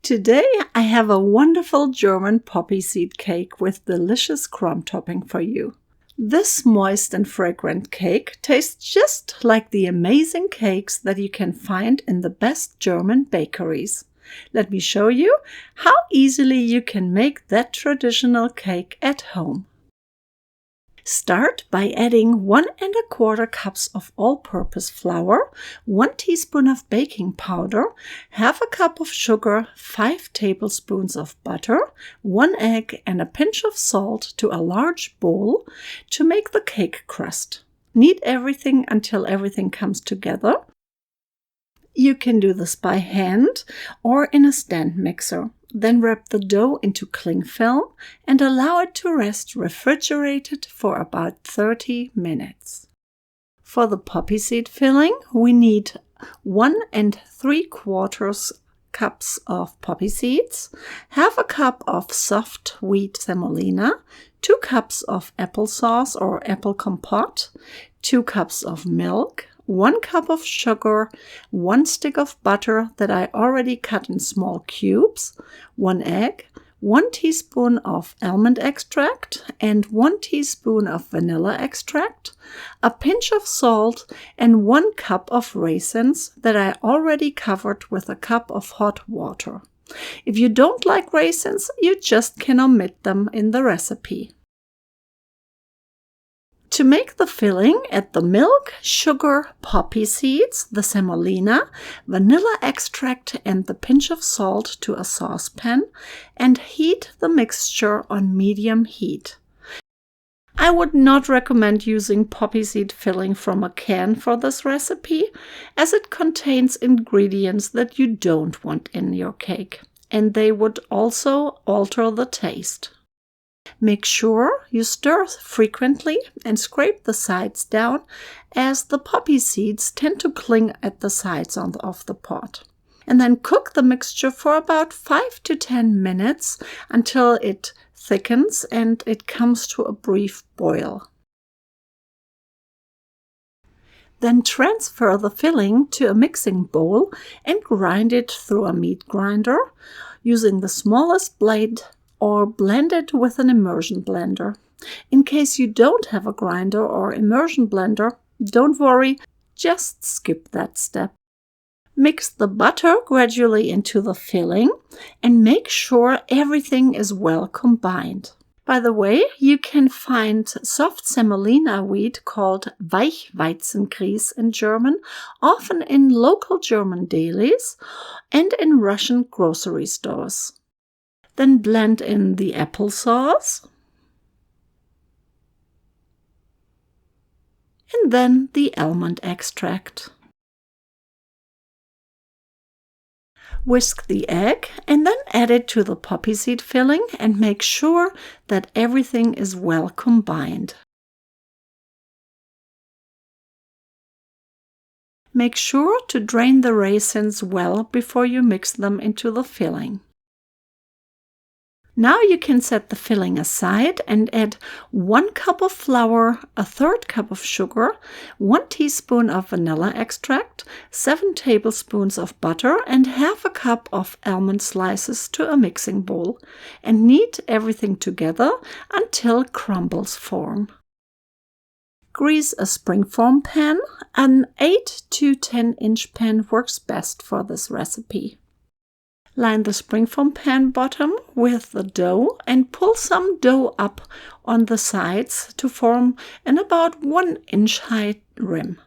Today I have a wonderful German poppy seed cake with delicious crumb topping for you. This moist and fragrant cake tastes just like the amazing cakes that you can find in the best German bakeries. Let me show you how easily you can make that traditional cake at home. Start by adding 1 1/4 cups of all-purpose flour, 1 teaspoon of baking powder, half a cup of sugar, 5 tablespoons of butter, 1 egg and a pinch of salt to a large bowl to make the cake crust. Knead everything until everything comes together. You can do this by hand or in a stand mixer. Then wrap the dough into cling film and allow it to rest refrigerated for about 30 minutes. For the poppy seed filling, we need 1 3/4 cups of poppy seeds, half a cup of soft wheat semolina, 2 cups of applesauce or apple compote, 2 cups of milk, 1 cup of sugar, 1 stick of butter that I already cut in small cubes, 1 egg, 1 teaspoon of almond extract and 1 teaspoon of vanilla extract, a pinch of salt and 1 cup of raisins that I already covered with a cup of hot water. If you don't like raisins, you just can omit them in the recipe. To make the filling, add the milk, sugar, poppy seeds, the semolina, vanilla extract and the pinch of salt to a saucepan and heat the mixture on medium heat. I would not recommend using poppy seed filling from a can for this recipe, as it contains ingredients that you don't want in your cake, and they would also alter the taste. Make sure you stir frequently and scrape the sides down, as the poppy seeds tend to cling at the sides of the pot. And then cook the mixture for about 5 to 10 minutes until it thickens and it comes to a brief boil. Then transfer the filling to a mixing bowl and grind it through a meat grinder using the smallest blade, or blend it with an immersion blender. In case you don't have a grinder or immersion blender, don't worry, just skip that step. Mix the butter gradually into the filling and make sure everything is well combined. By the way, you can find soft semolina wheat called Weichweizengrieß in German, often in local German delis and in Russian grocery stores. Then blend in the applesauce and then the almond extract. Whisk the egg and then add it to the poppy seed filling and make sure that everything is well combined. Make sure to drain the raisins well before you mix them into the filling. Now you can set the filling aside and add 1 cup of flour, a 1/3 cup of sugar, 1 teaspoon of vanilla extract, 7 tablespoons of butter and half a cup of almond slices to a mixing bowl and knead everything together until crumbles form. Grease a Springform pan. An 8 to 10-inch pan works best for this recipe. Line the Springform pan bottom with the dough and pull some dough up on the sides to form an about 1-inch high rim.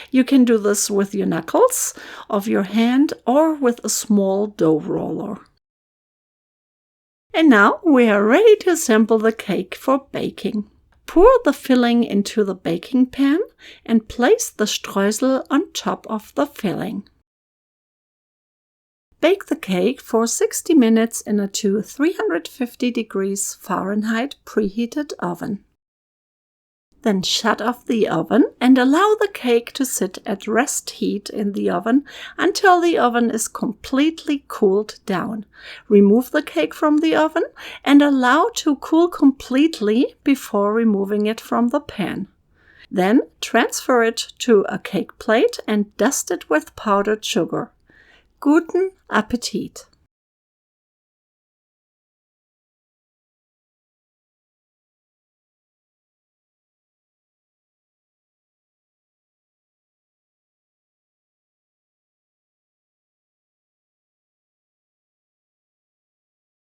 You can do this with your knuckles of your hand or with a small dough roller. And now we are ready to assemble the cake for baking. Pour the filling into the baking pan and place the Streusel on top of the filling. Bake the cake for 60 minutes in a 350 degrees Fahrenheit preheated oven. Then shut off the oven and allow the cake to sit at rest heat in the oven until the oven is completely cooled down. Remove the cake from the oven and allow to cool completely before removing it from the pan. Then transfer it to a cake plate and dust it with powdered sugar. Guten Appetit!